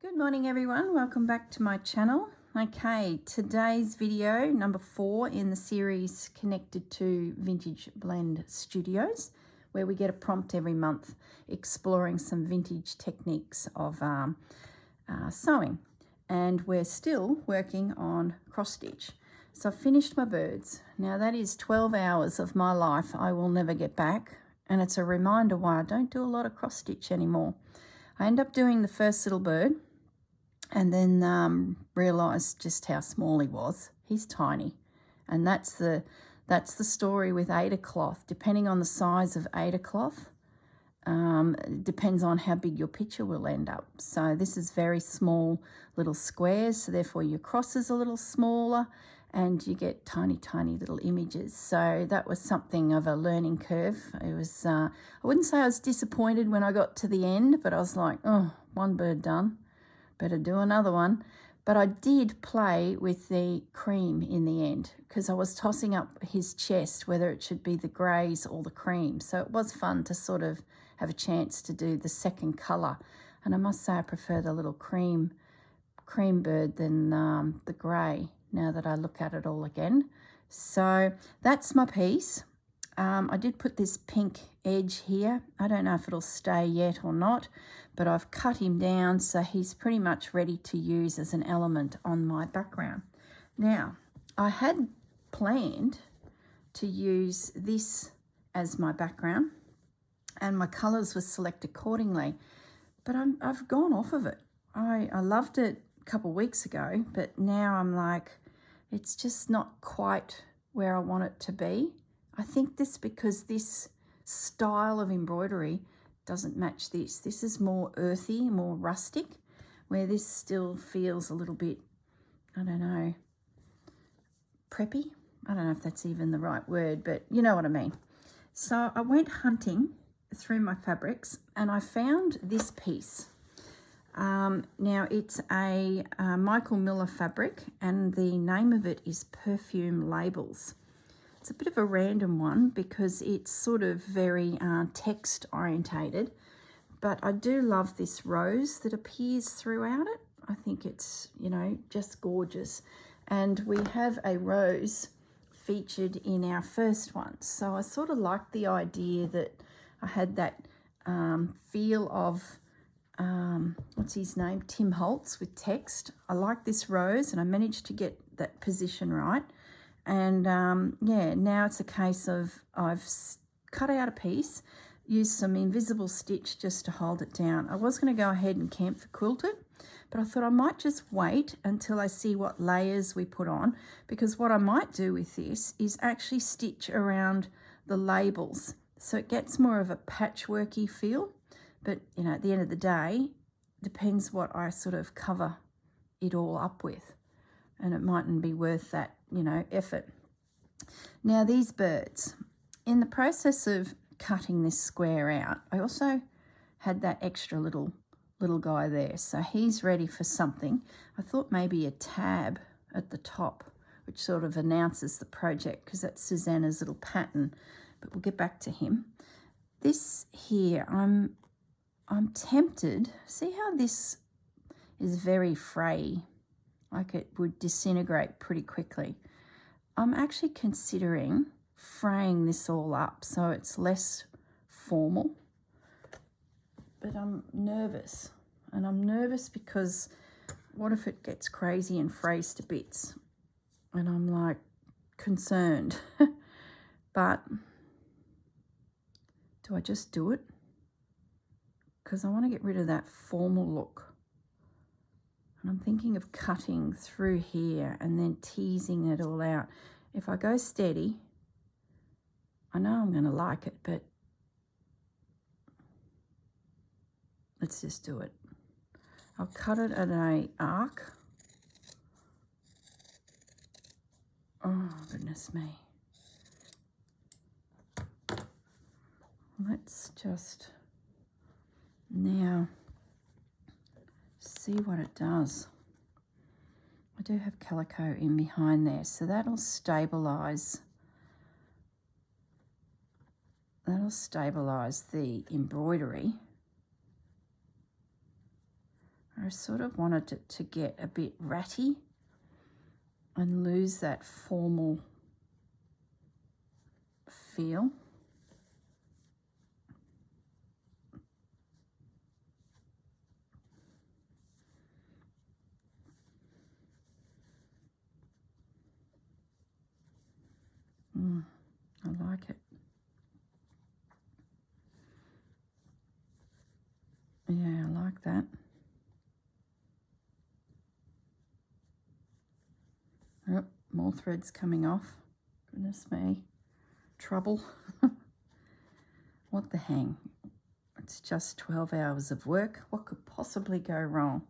Good morning everyone, welcome back to my channel. Okay, today's video, number 4 in the series connected to Vintage Blend Studios, where we get a prompt every month exploring some vintage techniques of sewing. And we're still working on cross stitch. So I've finished my birds. Now that is 12 hours of my life I will never get back, and it's a reminder why I don't do a lot of cross stitch anymore. I end up doing the first little bird and then realised just how small he was. He's tiny, and that's the story with Aida cloth. Depending on the size of Aida cloth, it depends on how big your picture will end up. So this is very small little squares, so therefore your cross is a little smaller and you get tiny little images. So that was something of a learning curve. It was I wouldn't say I was disappointed when I got to the end, but I was like, oh, one bird done, better do another one. But I did play with the cream in the end because I was tossing up his chest whether it should be the greys or the cream. So it was fun to sort of have a chance to do the second colour. And I must say I prefer the little cream bird than the grey now that I look at it all again. So that's my piece. I did put this pink edge here. I don't know if it'll stay yet or not, but I've cut him down so he's pretty much ready to use as an element on my background. Now, I had planned to use this as my background and my colours were selected accordingly, but I've gone off of it. I loved it a couple of weeks ago, but now I'm like, it's just not quite where I want it to be. I think this because this style of embroidery doesn't match this. This is more earthy, more rustic, where this still feels a little bit, I don't know, preppy. I don't know if that's even the right word, but you know what I mean. So I went hunting through my fabrics and I found this piece. Now it's a Michael Miller fabric and the name of it is Perfume Labels. It's a bit of a random one because it's sort of very text orientated, but I do love this rose that appears throughout it. I think it's, you know, just gorgeous. And we have a rose featured in our first one. So I sort of liked the idea that I had that feel of, what's his name? Tim Holtz with text. I like this rose and I managed to get that position right. And yeah, now it's a case of I've cut out a piece, used some invisible stitch just to hold it down. I was going to go ahead and camphor quilt it, but I thought I might just wait until I see what layers we put on, because what I might do with this is actually stitch around the labels. So it gets more of a patchworky feel, but you know, at the end of the day, depends what I sort of cover it all up with. And it mightn't be worth that, you know, effort. Now these birds, in the process of cutting this square out, I also had that extra little guy there. So he's ready for something. I thought maybe a tab at the top, which sort of announces the project, because that's Susanna's little pattern, but we'll get back to him. This here, I'm tempted. See how this is very fray? Like it would disintegrate pretty quickly. I'm actually considering fraying this all up so it's less formal, but I'm nervous. And I'm nervous because what if it gets crazy and frays to bits? And I'm like concerned. But do I just do it? Because I want to get rid of that formal look. And I'm thinking of cutting through here and then teasing it all out. If I go steady, I know I'm going to like it, but let's just do it. I'll cut it at an arc. Oh, goodness me. Let's just now see what it does. I do have calico in behind there, so that'll stabilize. That'll stabilize the embroidery. I sort of wanted it to get a bit ratty and lose that formal feel. I like it. Yeah, I like that. Oh, more threads coming off. Goodness me. Trouble. What the hang? It's just 12 hours of work. What could possibly go wrong?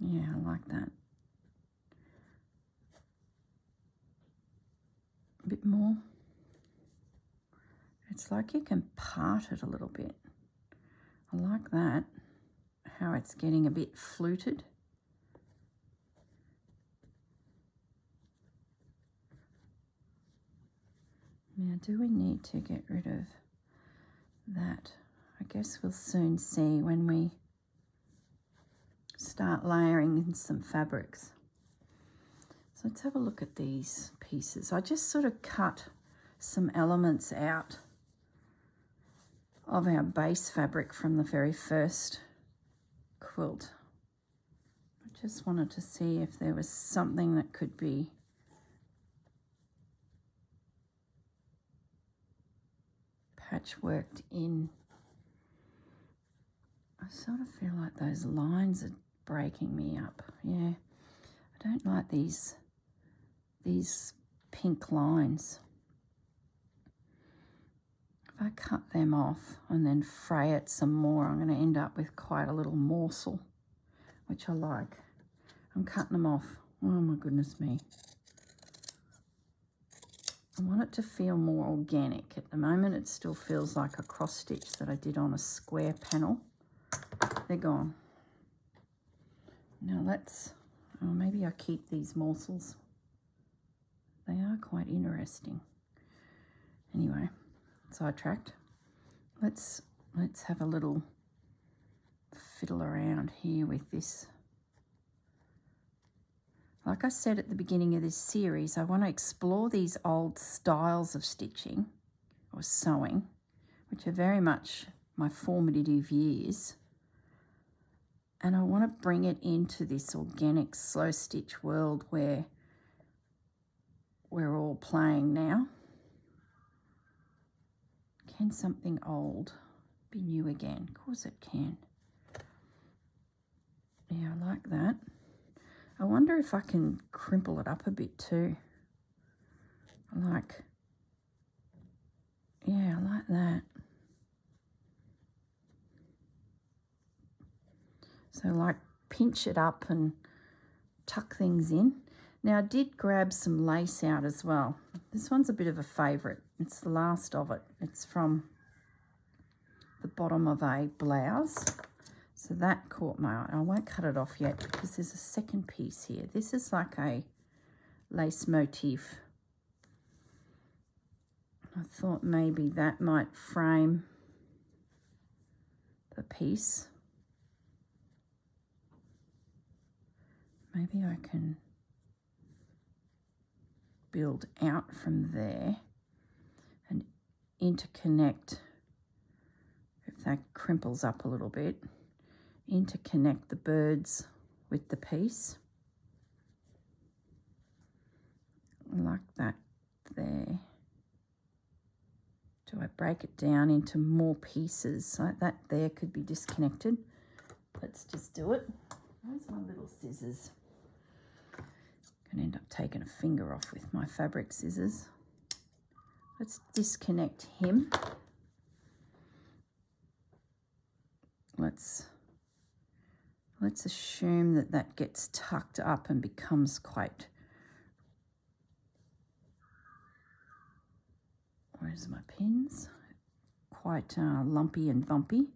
Yeah, I like that. A bit more. It's like you can part it a little bit. I like that. How it's getting a bit fluted. Now, do we need to get rid of that? I guess we'll soon see when we start layering in some fabrics. So let's have a look at these pieces. I just sort of cut some elements out of our base fabric from the very first quilt. I just wanted to see if there was something that could be patchworked in. I sort of feel like those lines are breaking me up. Yeah, I don't like these pink lines. If I cut them off and then fray it some more, I'm going to end up with quite a little morsel, which I like. I'm cutting them off. Oh my goodness me. I want it to feel more organic. At the moment it still feels like a cross stitch that I did on a square panel. They're gone. Now let's, oh, maybe I keep these morsels. They are quite interesting. Anyway, sidetracked. Let's have a little fiddle around here with this. Like I said at the beginning of this series, I want to explore these old styles of stitching or sewing, which are very much my formative years. And I want to bring it into this organic slow stitch world where we're all playing now. Can something old be new again? Of course it can. Yeah, I like that. I wonder if I can crimple it up a bit too. I like that. So like pinch it up and tuck things in. Now I did grab some lace out as well. This one's a bit of a favourite. It's the last of it. It's from the bottom of a blouse. So that caught my eye. I won't cut it off yet because there's a second piece here. This is like a lace motif. I thought maybe that might frame the piece. Maybe I can build out from there and interconnect, if that crimples up a little bit, interconnect the birds with the piece. Like that there. Do I break it down into more pieces? Like that there could be disconnected. Let's just do it. Where's my little scissors? I'm going to end up taking a finger off with my fabric scissors. Let's disconnect him. Let's assume that that gets tucked up and becomes quite, where's my pins? Quite lumpy and bumpy.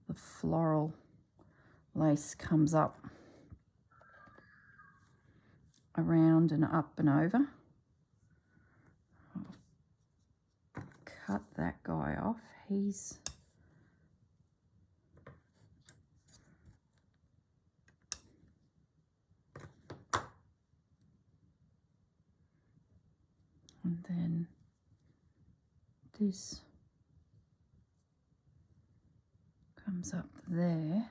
The floral lace comes up around and up and over. I'll cut He's and then this comes up there.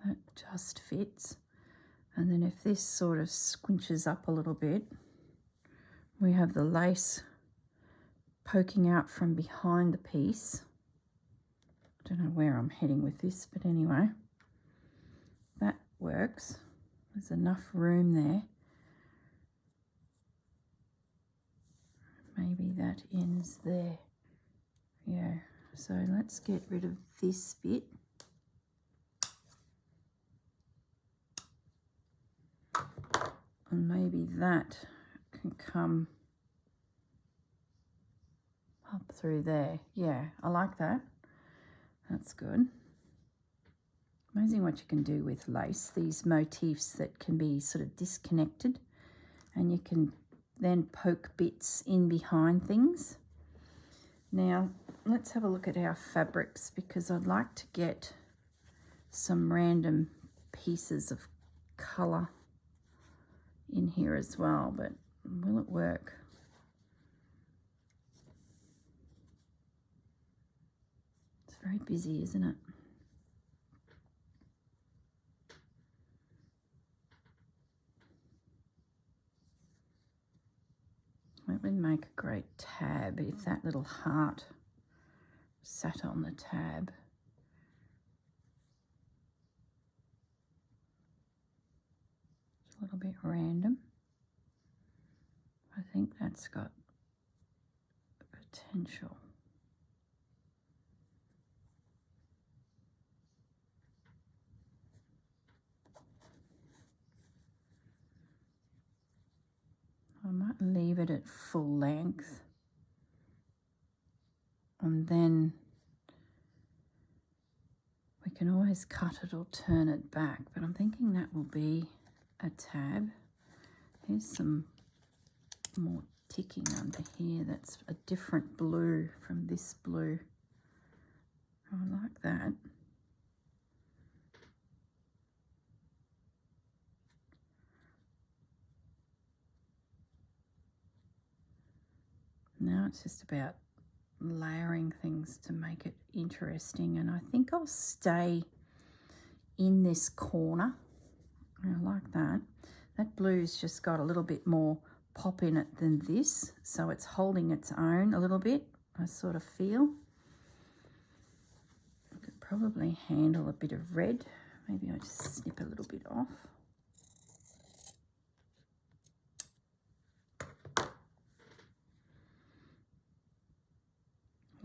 That just fits. And then if this sort of squinches up a little bit, we have the lace poking out from behind the piece. I don't know where I'm heading with this, but anyway, that works. There's enough room there. Maybe that ends there. Yeah, so let's get rid of this bit. And maybe that can come up through there. Yeah, I like that. That's good. Amazing what you can do with lace, these motifs that can be sort of disconnected, and you can then poke bits in behind things. Now, let's have a look at our fabrics, because I'd like to get some random pieces of colour in here as well, but will it work? It's very busy, isn't it? That would make a great tab if that little heart sat on the tab. It's a little bit random. I think that's got potential. I might leave it at full length, and then we can always cut it or turn it back, but I'm thinking that will be a tab. Here's some more ticking under here. That's a different blue from this blue. I like that. Now it's just about layering things to make it interesting, and I think I'll stay in this corner. I like that. That blue's just got a little bit more pop in it than this, so it's holding its own a little bit, I sort of feel. I could probably handle a bit of red. Maybe I just snip a little bit off.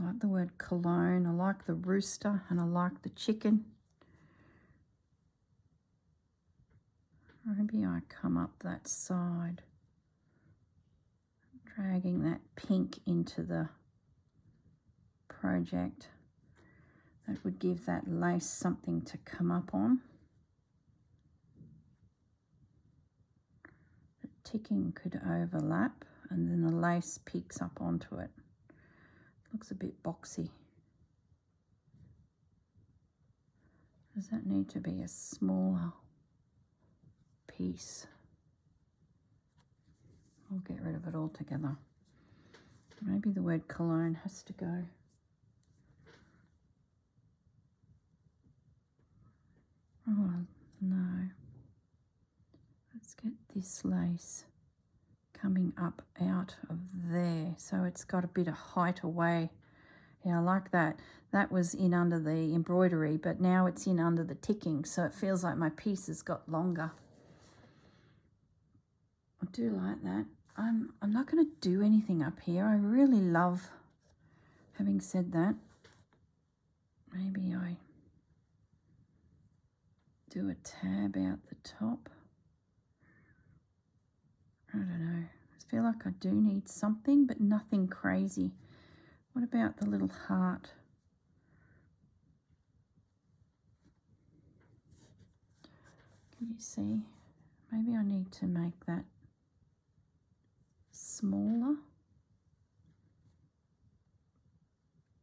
I like the word cologne, I like the rooster, and I like the chicken. Maybe I come up that side, dragging that pink into the project. That would give that lace something to come up on. The ticking could overlap, and then the lace peeks up onto it. Looks a bit boxy. Does that need to be a smaller piece? I'll get rid of it altogether. Maybe the word cologne has to go. Oh, no. Let's get this lace coming up out of there, so it's got a bit of height away. Yeah, I like that. That was in under the embroidery, but now it's in under the ticking, so it feels like my piece has got longer. I do like that. I'm not going to do anything up here. I really love, having said that, maybe I do a tab out the top. I don't know. I feel like I do need something, but nothing crazy. What about the little heart? Can you see? Maybe I need to make that smaller.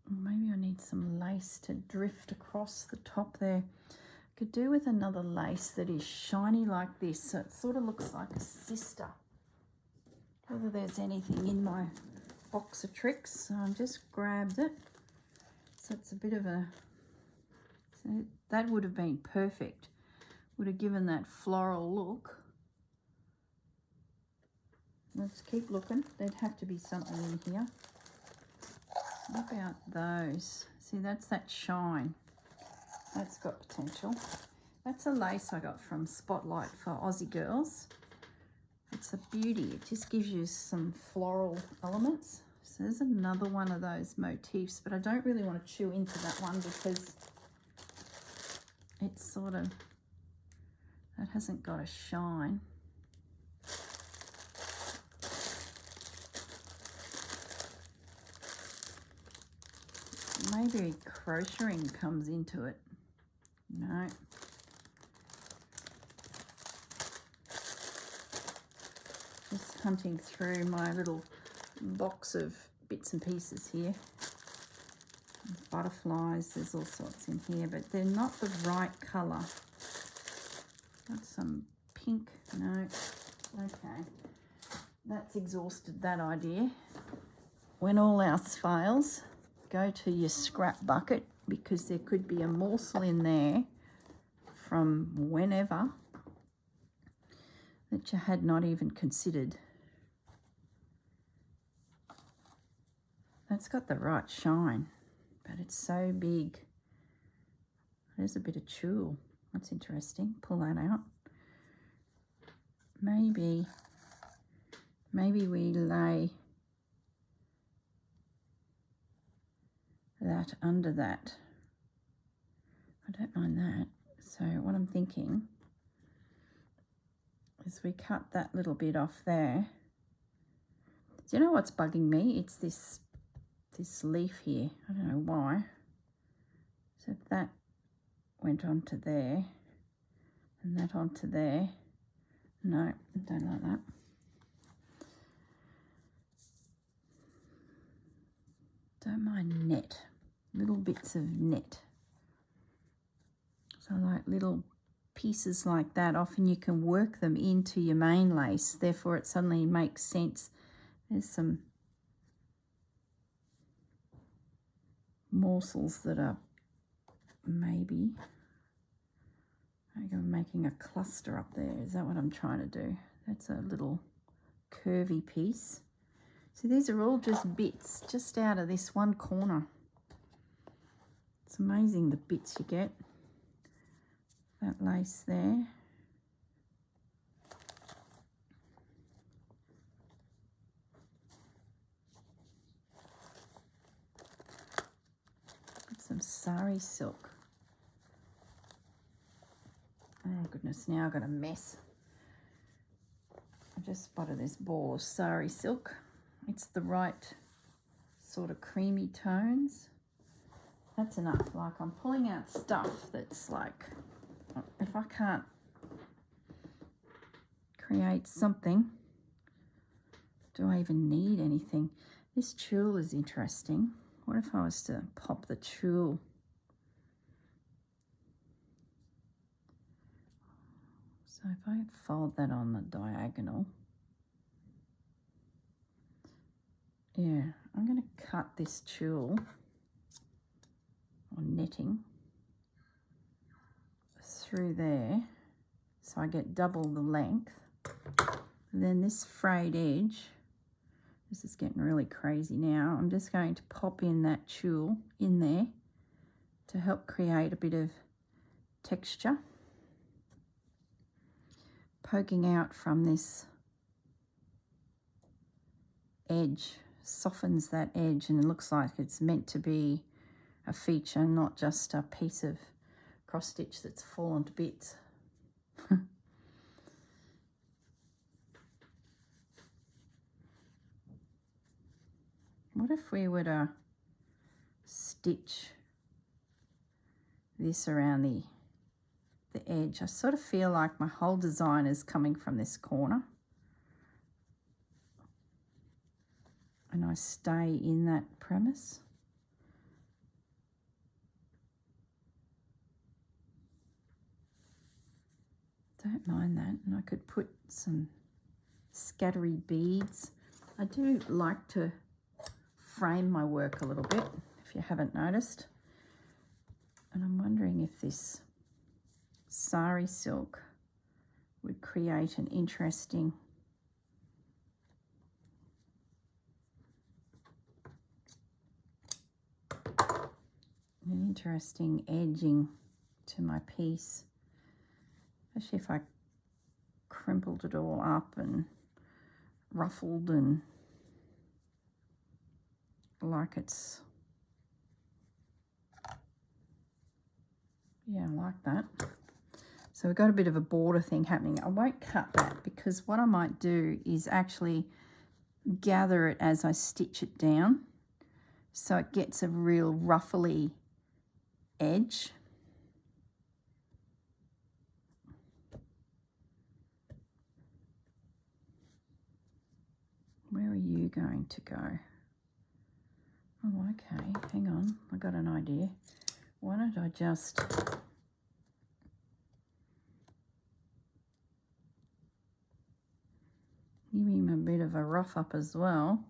Or maybe I need some lace to drift across the top there. Could do with another lace that is shiny like this, so it sort of looks like a sister. Whether there's anything in my box of tricks, so I just grabbed it. So it's a bit of a, so that would have been perfect. Would have given that floral look. Let's keep looking. There'd have to be something in here. What about those? See, that's that shine. That's got potential. That's a lace I got from Spotlight for Aussie girls. It's a beauty. It just gives you some floral elements. So there's another one of those motifs, but I don't really want to chew into that one because it's sort of, that hasn't got a shine. Maybe crocheting comes into it. No. Just hunting through my little box of bits and pieces here. Butterflies, there's all sorts in here, but they're not the right colour. Got some pink, no. Okay, that's exhausted that idea. When all else fails, go to your scrap bucket, because there could be a morsel in there from whenever that you had not even considered. That's got the right shine, but it's so big. There's a bit of tulle. That's interesting. Pull that out. Maybe we lay that under that. I don't mind that. So what I'm thinking is we cut that little bit off there. Do you know what's bugging me? It's this leaf here. I don't know why. So if that went onto there and that onto there. No, I don't like that. Don't mind net. Little bits of net. So like little pieces like that, often you can work them into your main lace, therefore it suddenly makes sense. There's some morsels that are maybe, I think I'm making a cluster up there. Is that what I'm trying to do? That's a little curvy piece. So these are all just bits just out of this one corner. It's amazing the bits you get. That lace there. Got some sari silk. Oh goodness, now I've got a mess. I just spotted this ball of sari silk. It's the right sort of creamy tones. That's enough. Like, I'm pulling out stuff that's like, if I can't create something, do I even need anything? This tulle is interesting. What if I was to pop the tulle? So if I fold that on the diagonal, yeah, I'm going to cut this tulle or netting through there so I get double the length. And then this frayed edge, this is getting really crazy now, I'm just going to pop in that tulle in there to help create a bit of texture. Poking out from this edge softens that edge, and it looks like it's meant to be a feature, not just a piece of cross stitch that's fallen to bits. What if we were to stitch this around the the edge. I sort of feel like my whole design is coming from this corner. And I stay in that premise. Don't mind that. And I could put some scattery beads. I do like to frame my work a little bit, if you haven't noticed. And I'm wondering if this sari silk would create an interesting edging to my piece, especially if I crimpled it all up and ruffled and like it's, yeah, I like that. So we've got a bit of a border thing happening. I won't cut that because what I might do is actually gather it as I stitch it down so it gets a real ruffly edge. Where are you going to go? Oh, okay, hang on, I got an idea. Why don't I just give him a bit of a rough up as well.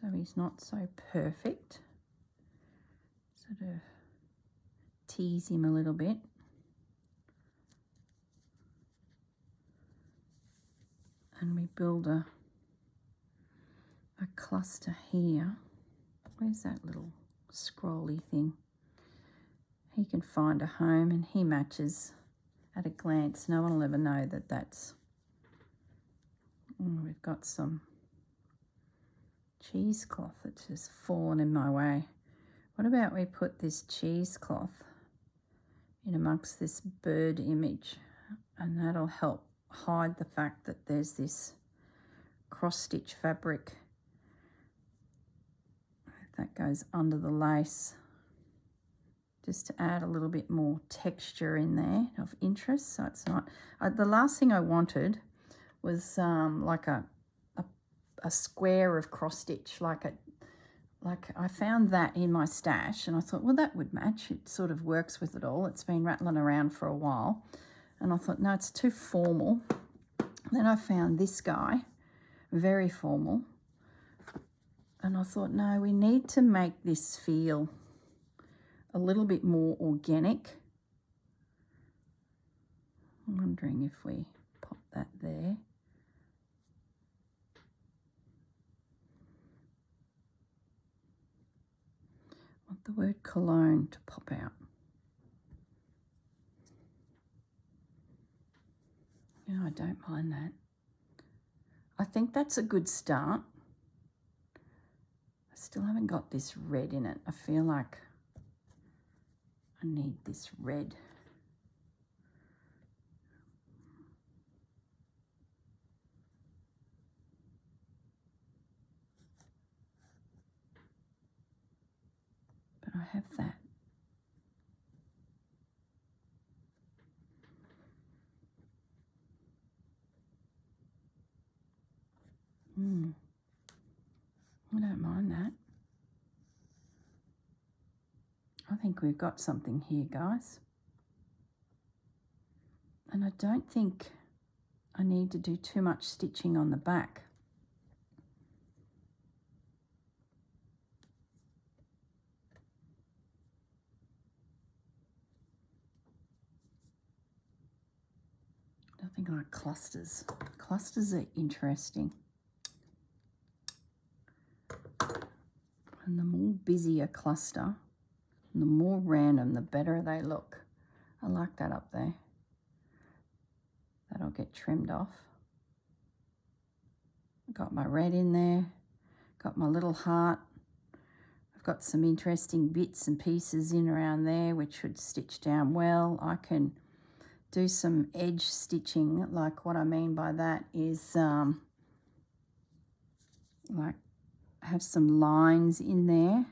So he's not so perfect. Sort of tease him a little bit. And we build a cluster here. Where's that little scrolly thing? He can find a home and he matches at a glance. No one will ever know that that's... we've got some cheesecloth that's just fallen in my way. What about we put this cheesecloth in amongst this bird image, and that'll help hide the fact that there's this cross-stitch fabric that goes under the lace, just to add a little bit more texture in there of interest. So it's not... the last thing I wanted was like a square of cross-stitch, like I found that in my stash, and I thought, well, that would match. It sort of works with it all. It's been rattling around for a while, and I thought, no, it's too formal. Then I found this guy, very formal, and I thought, no, we need to make this feel a little bit more organic. I'm wondering if we pop that there. I want the word cologne to pop out. Yeah, I don't mind that. I think that's a good start. I still haven't got this red in it. I feel like I need this red. But I have that. I don't mind that. I think we've got something here, guys. And I don't think I need to do too much stitching on the back. Nothing like clusters. Clusters are interesting. And the more busy a cluster, and the more random, the better they look. I like that up there. That'll get trimmed off. Got my red in there. Got my little heart. I've got some interesting bits and pieces in around there which should stitch down well. I can do some edge stitching. Like, what I mean by that is like have some lines in there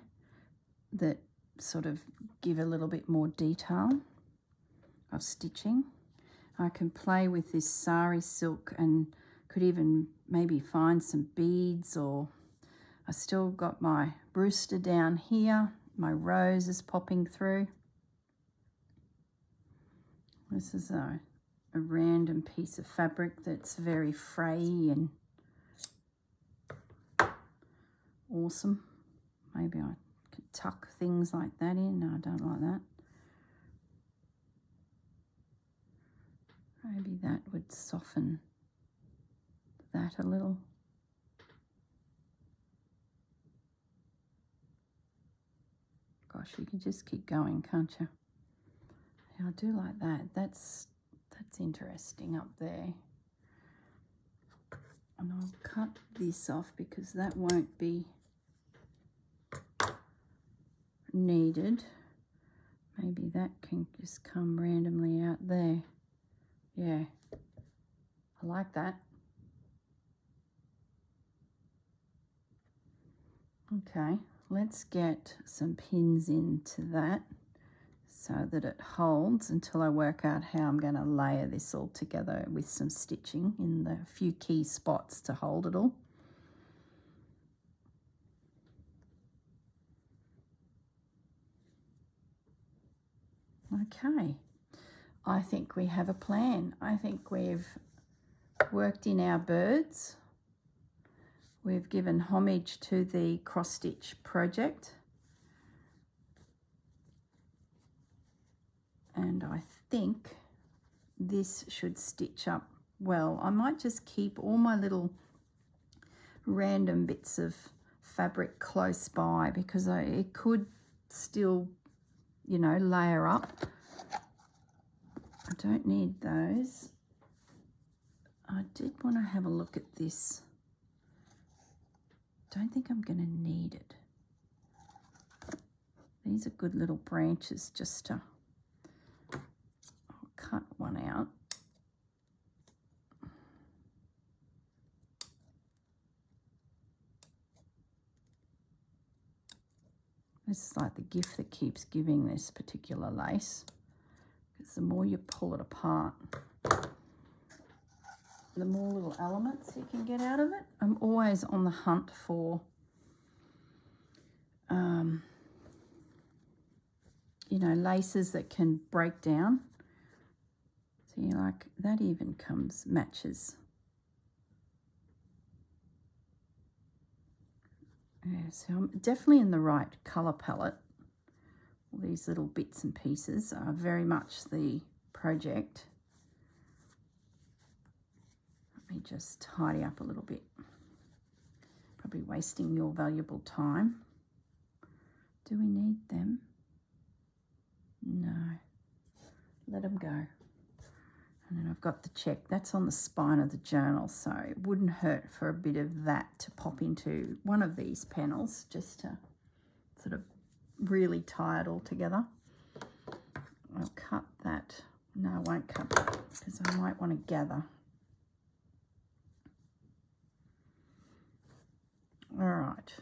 that sort of give a little bit more detail of stitching. I can play with this sari silk and could even maybe find some beads, or I still got my Brewster down here. My rose is popping through. This is a random piece of fabric that's very frayy and awesome. Maybe I could tuck things like that in. No, I don't like that. Maybe that would soften that a little. Gosh, you can just keep going, can't you? Yeah, I do like that. That's interesting up there. And I'll cut this off because that won't be needed. Maybe that can just come randomly out there. Yeah, I like that. Okay, let's get some pins into that so that it holds until I work out how I'm going to layer this all together with some stitching in the few key spots to hold it all. Okay, I think we have a plan. I think we've worked in our birds. We've given homage to the cross stitch project. And I think this should stitch up well. I might just keep all my little random bits of fabric close by because it could still, you know, layer up. I don't need those. I did want to have a look at this. Don't think I'm going to need it. These are good little branches just to... I'll cut one out. This is like the gift that keeps giving, this particular lace, because the more you pull it apart, the more little elements you can get out of it. I'm always on the hunt for, you know, laces that can break down. So you like, that even matches. Yeah, so I'm definitely in the right colour palette. All these little bits and pieces are very much the project. Let me just tidy up a little bit. Probably wasting your valuable time. Do we need them? No. Let them go. And then I've got the check. That's on the spine of the journal, so it wouldn't hurt for a bit of that to pop into one of these panels just to sort of really tie it all together. I'll cut that. No, I won't cut that because I might want to gather. All right.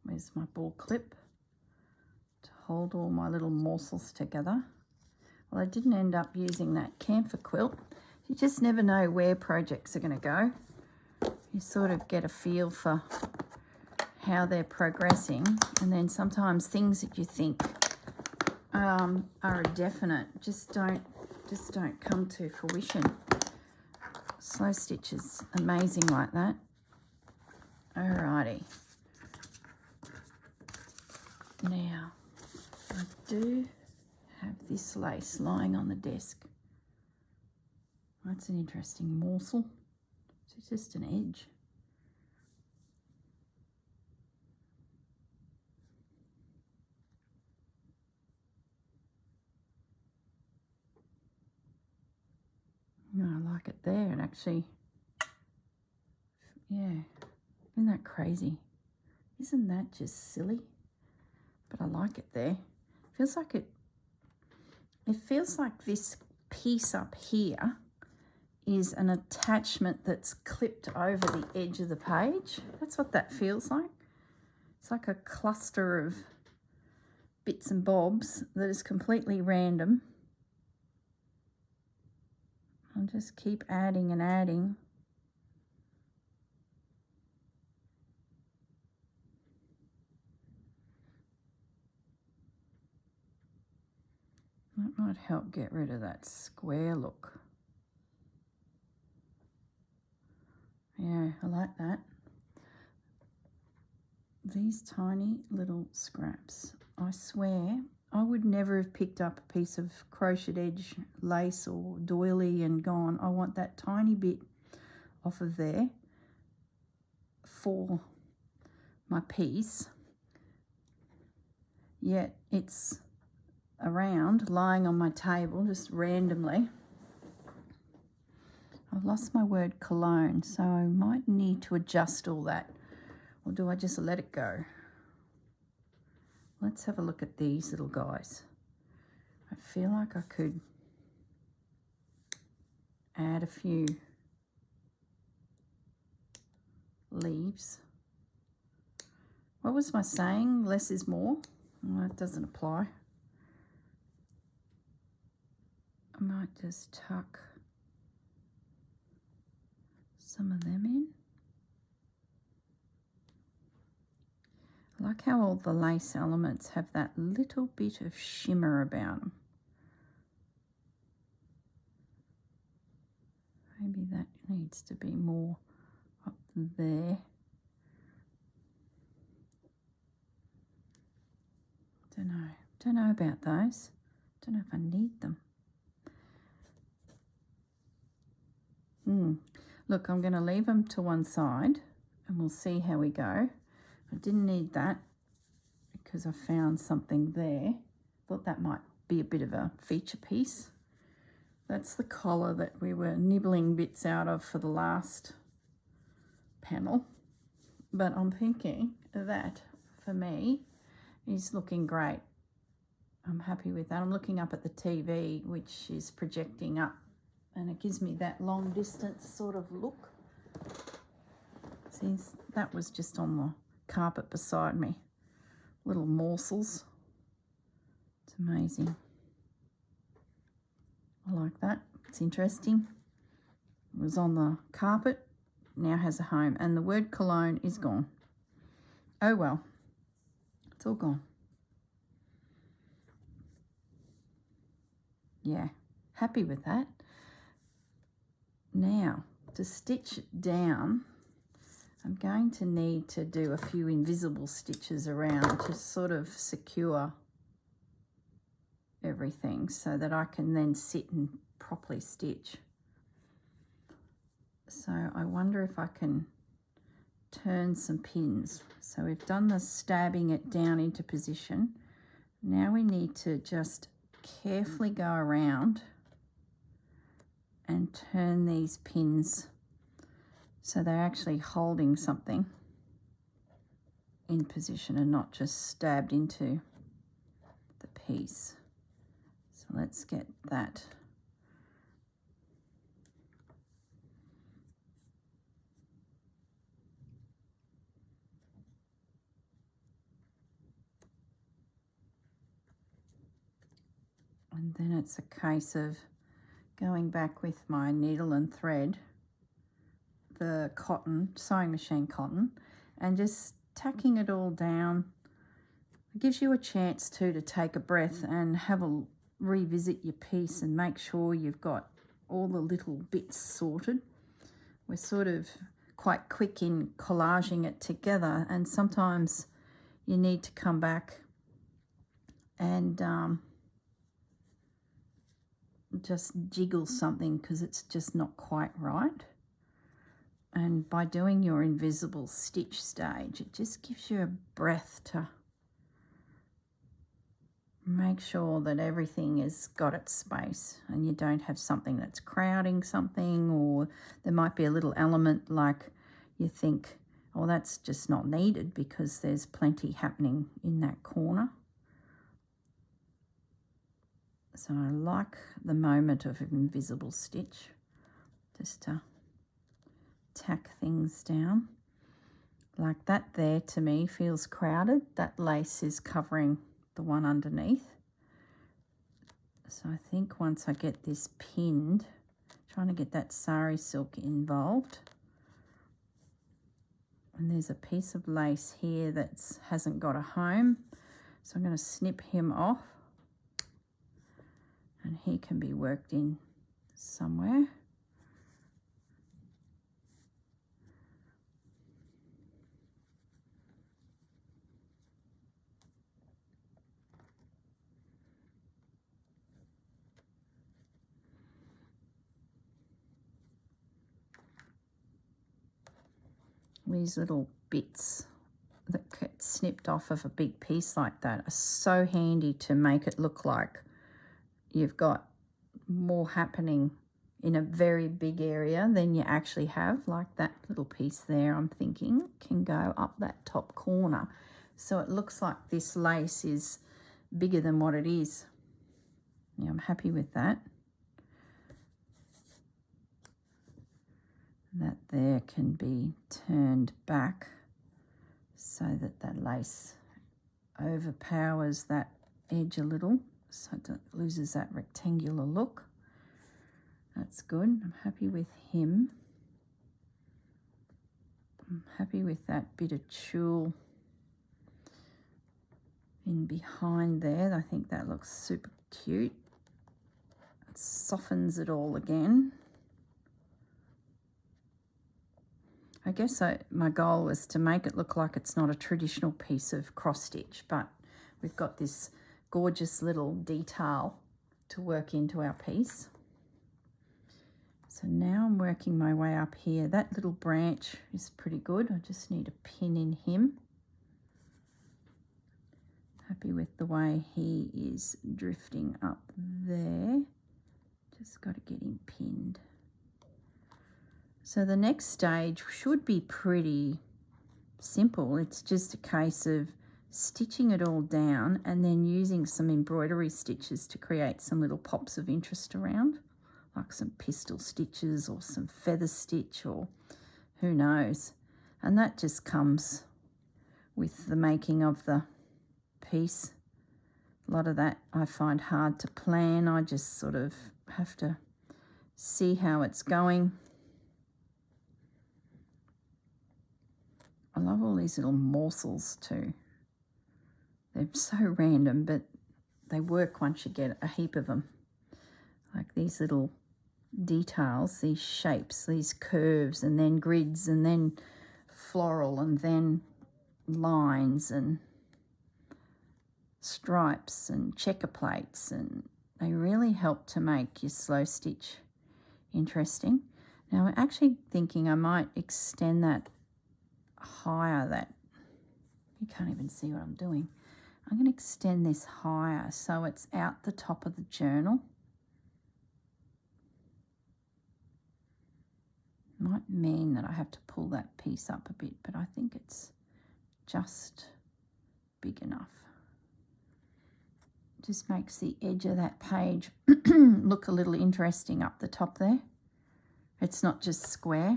Where's my ball clip to hold all my little morsels together? Well, I didn't end up using that kantha quilt. You just never know where projects are going to go. You sort of get a feel for how they're progressing, and then sometimes things that you think are a definite just don't come to fruition. Slow stitch is amazing like that. Alrighty. Now, I do have this lace lying on the desk. That's an interesting morsel. It's just an edge. No, I like it there. And actually, yeah, isn't that crazy? Isn't that just silly? But I like it there. Feels like it feels like this piece up here is an attachment that's clipped over the edge of the page. That's what that feels like. It's like a cluster of bits and bobs that is completely random. I'll just keep adding and adding. That might help get rid of that square look. Yeah, I like that. These tiny little scraps. I swear, I would never have picked up a piece of crochet edge lace or doily and gone, I want that tiny bit off of there for my piece. Yet it's around, lying on my table, just randomly. I've lost my word cologne, so I might need to adjust all that. Or do I just let it go? Let's have a look at these little guys. I feel like I could add a few leaves. What was my saying? Less is more? Well, that doesn't apply. I might just tuck some of them in. I like how all the lace elements have that little bit of shimmer about them. Maybe that needs to be more up there. Don't know about those. Don't know if I need them. Look, I'm going to leave them to one side and we'll see how we go. I didn't need that because I found something there. Thought that might be a bit of a feature piece. That's the collar that we were nibbling bits out of for the last panel. But I'm thinking that, for me, is looking great. I'm happy with that. I'm looking up at the TV, which is projecting up, and it gives me that long distance sort of look. See, that was just on the carpet beside me. Little morsels. It's amazing. I like that. It's interesting. It was on the carpet, now has a home, and the word cologne is gone. Oh well, it's all gone. Yeah, happy with that. Now, to stitch it down, I'm going to need to do a few invisible stitches around to sort of secure everything so that I can then sit and properly stitch. So I wonder if I can turn some pins. So we've done the stabbing it down into position. Now we need to just carefully go around and turn these pins so they're actually holding something in position and not just stabbed into the piece. So let's get that. And then it's a case of going back with my needle and thread, the cotton, sewing machine cotton, and just tacking it all down. It gives you a chance too to take a breath and have a revisit your piece and make sure you've got all the little bits sorted. We're sort of quite quick in collaging it together, and sometimes you need to come back and just jiggle something because it's just not quite right. And by doing your invisible stitch stage, it just gives you a breath to make sure that everything has got its space and you don't have something that's crowding something, or there might be a little element like you think, oh, that's just not needed because there's plenty happening in that corner. So I like the moment of an invisible stitch, just to tack things down. Like that there to me feels crowded. That lace is covering the one underneath. So I think once I get this pinned, trying to get that sari silk involved. And there's a piece of lace here that hasn't got a home. So I'm going to snip him off. And he can be worked in somewhere. These little bits that get snipped off of a big piece like that are so handy to make it look like you've got more happening in a very big area than you actually have. Like that little piece there, I'm thinking, can go up that top corner. So it looks like this lace is bigger than what it is. Yeah, I'm happy with that. That there can be turned back so that that lace overpowers that edge a little, so it loses that rectangular look. That's good. I'm happy with him. I'm happy with that bit of tulle in behind there. I think that looks super cute. It softens it all again. I guess my goal was to make it look like it's not a traditional piece of cross stitch, but we've got this gorgeous little detail to work into our piece. So now I'm working my way up here. That little branch is pretty good. I just need a pin in him. Happy with the way he is drifting up there. Just got to get him pinned. So the next stage should be pretty simple. It's just a case of stitching it all down and then using some embroidery stitches to create some little pops of interest around, like some pistol stitches or some feather stitch or who knows. And that just comes with the making of the piece. A lot of that I find hard to plan. I just sort of have to see how it's going. I love all these little morsels too. They're so random, but they work once you get a heap of them. Like these little details, these shapes, these curves, and then grids, and then floral, and then lines, and stripes, and checker plates, and they really help to make your slow stitch interesting. Now I'm actually thinking I might extend that higher, that you can't even see what I'm doing. I'm going to extend this higher so it's out the top of the journal. Might mean that I have to pull that piece up a bit, but I think it's just big enough. Just makes the edge of that page look a little interesting up the top there. It's not just square.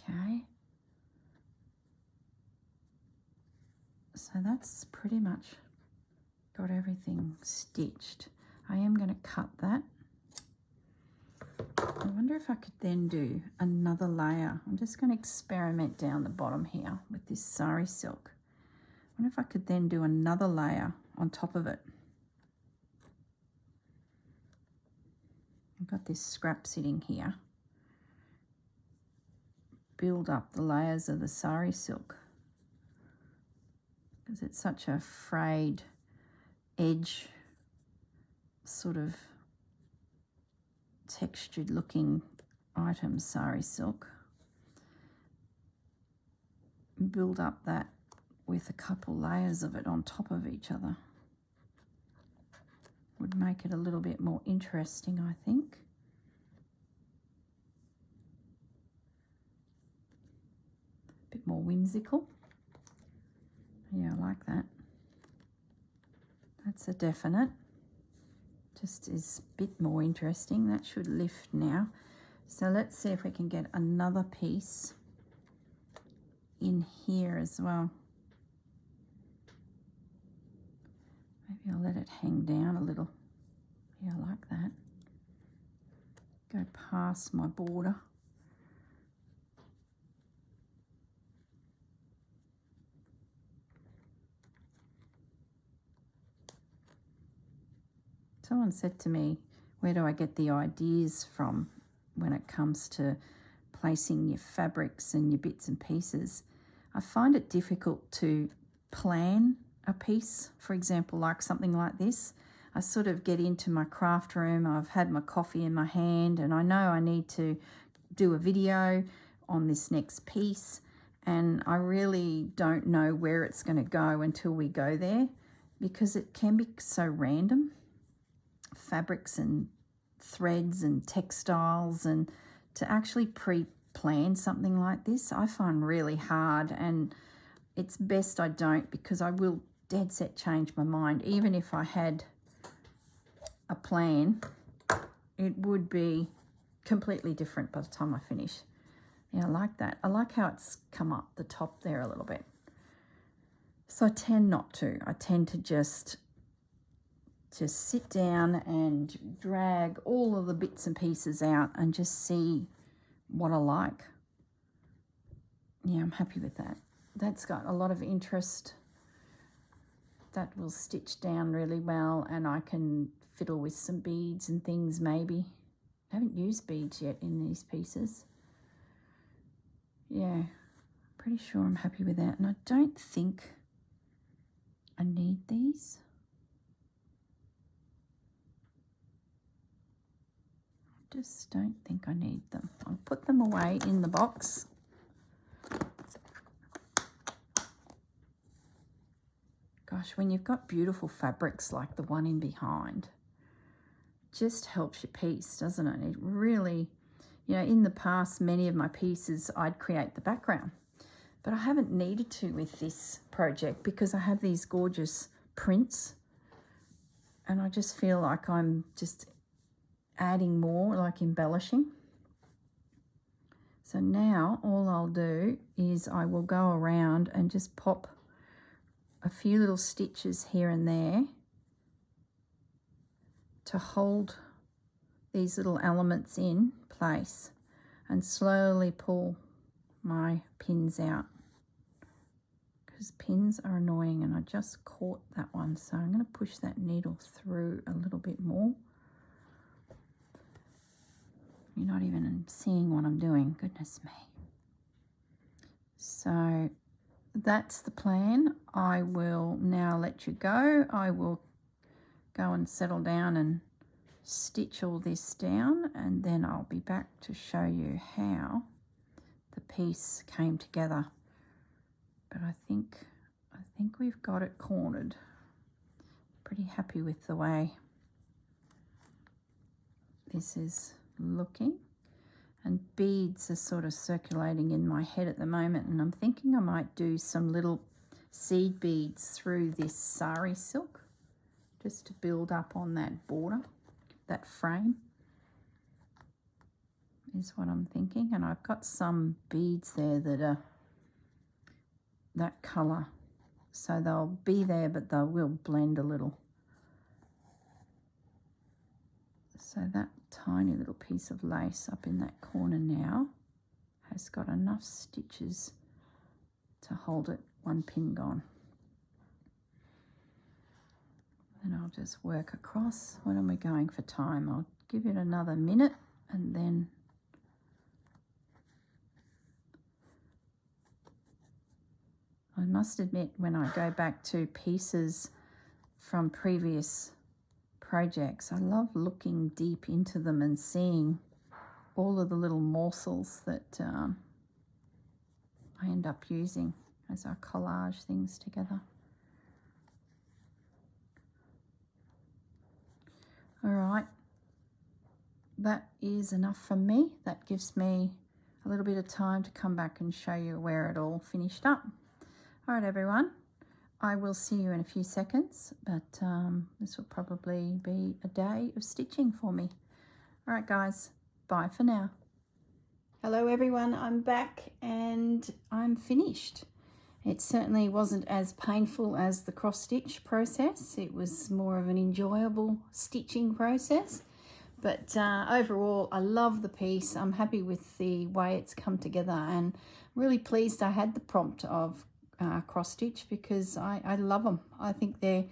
Okay, so that's pretty much got everything stitched. I am going to cut that. I wonder if I could then do another layer. I'm just going to experiment down the bottom here with this sari silk. I wonder if I could then do another layer on top of it. I've got this scrap sitting here. Build up the layers of the sari silk because it's such a frayed edge, sort of textured looking item, sari silk. Build up that with a couple layers of it on top of each other. Would make it a little bit more interesting, I think. Bit more whimsical. Yeah, I like that. That's a definite. Just is a bit more interesting. That should lift now. So let's see if we can get another piece in here as well. Maybe I'll let it hang down a little. Yeah, I like that. Go past my border. Someone said to me, where do I get the ideas from when it comes to placing your fabrics and your bits and pieces? I find it difficult to plan a piece, for example, like something like this. I sort of get into my craft room, I've had my coffee in my hand, and I know I need to do a video on this next piece, and I really don't know where it's going to go until we go there, because it can be so random. Fabrics and threads and textiles, and to actually pre-plan something like this I find really hard, and it's best I don't, because I will dead set change my mind. Even if I had a plan, it would be completely different by the time I finish. Yeah, I like that. I like how it's come up the top there a little bit. So I tend not to. I tend to just sit down and drag all of the bits and pieces out and just see what I like. Yeah, I'm happy with that. That's got a lot of interest. That will stitch down really well, and I can fiddle with some beads and things maybe. I haven't used beads yet in these pieces. Yeah, pretty sure I'm happy with that, and I don't think I need these. Just don't think I need them. I'll put them away in the box. Gosh, when you've got beautiful fabrics like the one in behind, it just helps your piece, doesn't it? It really, you know, in the past, many of my pieces, I'd create the background, but I haven't needed to with this project because I have these gorgeous prints, and I just feel like I'm just adding more, like embellishing. So now all I'll do is I will go around and just pop a few little stitches here and there to hold these little elements in place, and slowly pull my pins out, because pins are annoying, and I just caught that one. So I'm going to push that needle through a little bit more. You're not even seeing what I'm doing, goodness me. So that's the plan. I will now let you go. I will go and settle down and stitch all this down, and then I'll be back to show you how the piece came together. But I think we've got it cornered. Pretty happy with the way this is looking, and beads are sort of circulating in my head at the moment, and I'm thinking I might do some little seed beads through this sari silk just to build up on that border, that frame is what I'm thinking. And I've got some beads there that are that colour, so they'll be there, but they will blend a little. So that tiny little piece of lace up in that corner now has got enough stitches to hold it one pin gone. And I'll just work across. What am we going for time? I'll give it another minute, and then I must admit, when I go back to pieces from previous projects, I love looking deep into them and seeing all of the little morsels that I end up using as I collage things together. All right, that is enough from me. That gives me a little bit of time to come back and show you where it all finished up. All right, everyone, I will see you in a few seconds, but this will probably be a day of stitching for me. All right, guys, bye for now. Hello everyone, I'm back and I'm finished. It certainly wasn't as painful as the cross stitch process. It was more of an enjoyable stitching process. But overall, I love the piece. I'm happy with the way it's come together and really pleased I had the prompt of cross stitch because I love them. I think they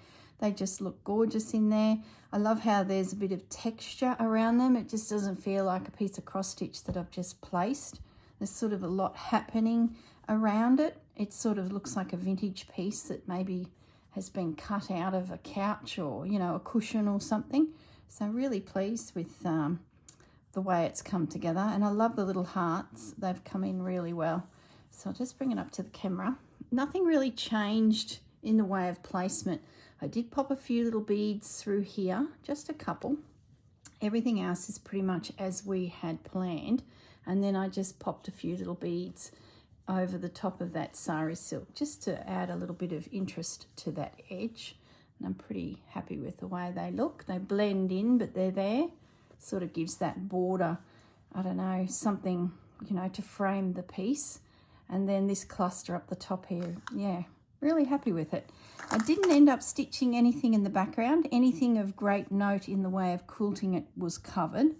just look gorgeous in there. I love how there's a bit of texture around them. It just doesn't feel like a piece of cross stitch that I've just placed. There's sort of a lot happening around it. It sort of looks like a vintage piece that maybe has been cut out of a couch or, you know, a cushion or something. So really pleased with the way it's come together. And I love the little hearts. They've come in really well. So I'll just bring it up to the camera. Nothing really changed in the way of placement. I did pop a few little beads through here, just a couple. Everything else is pretty much as we had planned. And then I just popped a few little beads over the top of that sari silk just to add a little bit of interest to that edge. And I'm pretty happy with the way they look. They blend in, but they're there. Sort of gives that border, I don't know, something, you know, to frame the piece. And then this cluster up the top here, yeah, really happy with it. I didn't end up stitching anything in the background. Anything of great note in the way of quilting it was covered.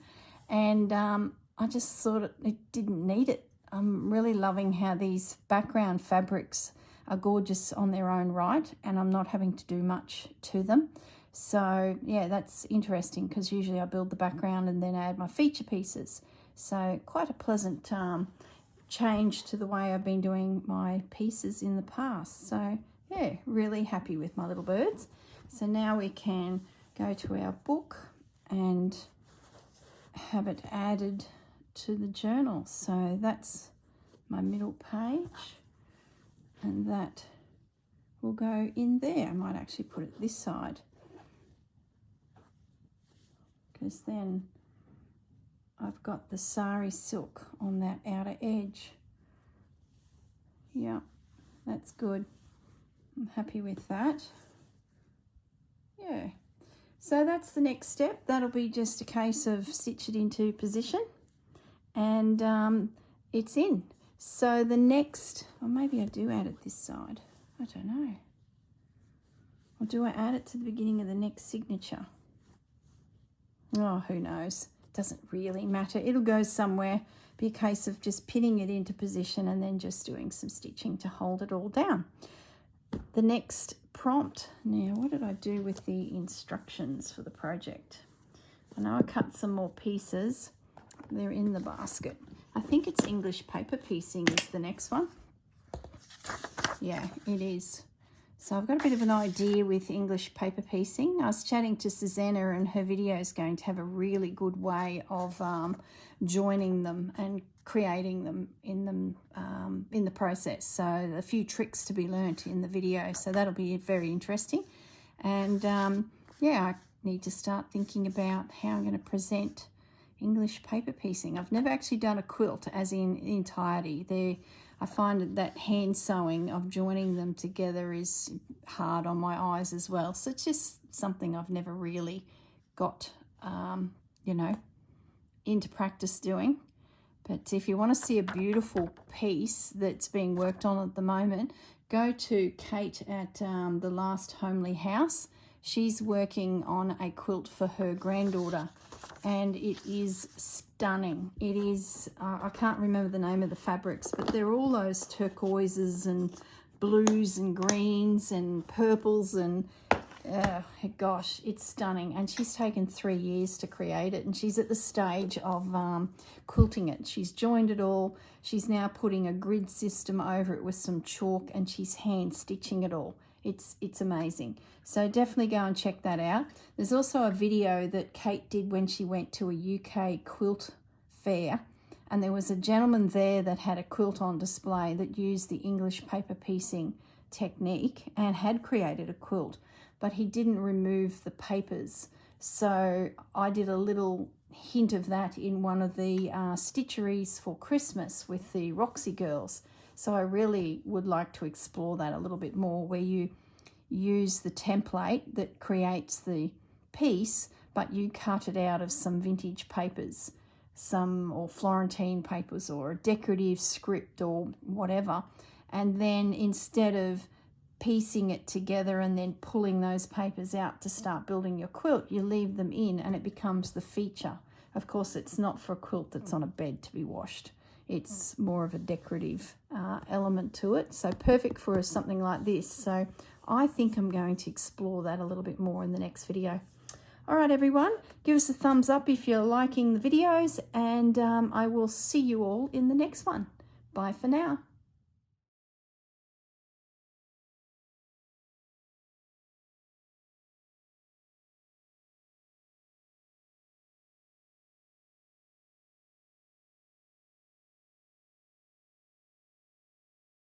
And I just thought it didn't need it. I'm really loving how these background fabrics are gorgeous on their own right, and I'm not having to do much to them. So yeah, that's interesting because usually I build the background and then add my feature pieces. So quite a pleasant change to the way I've been doing my pieces in the past. So yeah, really happy with my little birds. So now we can go to our book and have it added to the journal. So that's my middle page, and that will go in there. I might actually put it this side because then I've got the sari silk on that outer edge. Yeah, that's good. I'm happy with that. Yeah, so that's the next step. That'll be just a case of stitch it into position and it's in. So the next, or maybe I do add it this side, I don't know. Or do I add it to the beginning of the next signature? Oh, who knows? Doesn't really matter. It'll go somewhere. Be a case of just pinning it into position and then just doing some stitching to hold it all down. The next prompt. Now, what did I do with the instructions for the project? I know I cut some more pieces. They're in the basket. I think it's English paper piecing is the next one. Yeah, it is. So I've got a bit of an idea with English paper piecing. I was chatting to Susanna and her video is going to have a really good way of joining them and creating them in the process. So a few tricks to be learnt in the video. So that'll be very interesting. And yeah, I need to start thinking about how I'm going to present English paper piecing. I've never actually done a quilt as in entirety. I find that hand sewing of joining them together is hard on my eyes as well. So it's just something I've never really got, you know, into practice doing. But if you want to see a beautiful piece that's being worked on at the moment, go to Kate at the Last Homely House. She's working on a quilt for her granddaughter. And it is stunning. It is, I can't remember the name of the fabrics, but they're all those turquoises and blues and greens and purples and gosh, it's stunning. And she's taken 3 years to create it, and she's at the stage of quilting it. She's joined it all. She's now putting a grid system over it with some chalk, and she's hand stitching it all. It's amazing. So definitely go and check that out. There's also a video that Kate did when she went to a UK quilt fair, and there was a gentleman there that had a quilt on display that used the English paper piecing technique and had created a quilt, but he didn't remove the papers. So I did a little hint of that in one of the stitcheries for Christmas with the Roxy girls. So I really would like to explore that a little bit more, where you use the template that creates the piece, but you cut it out of some vintage papers. some or Florentine papers or a decorative script or whatever, and then instead of piecing it together and then pulling those papers out to start building your quilt, you leave them in and it becomes the feature. Of course, it's not for a quilt that's on a bed to be washed. It's more of a decorative element to it, so perfect for something like this. So I think I'm going to explore that a little bit more in the next video. All right, everyone, give us a thumbs up if you're liking the videos, and I will see you all in the next one. Bye for now.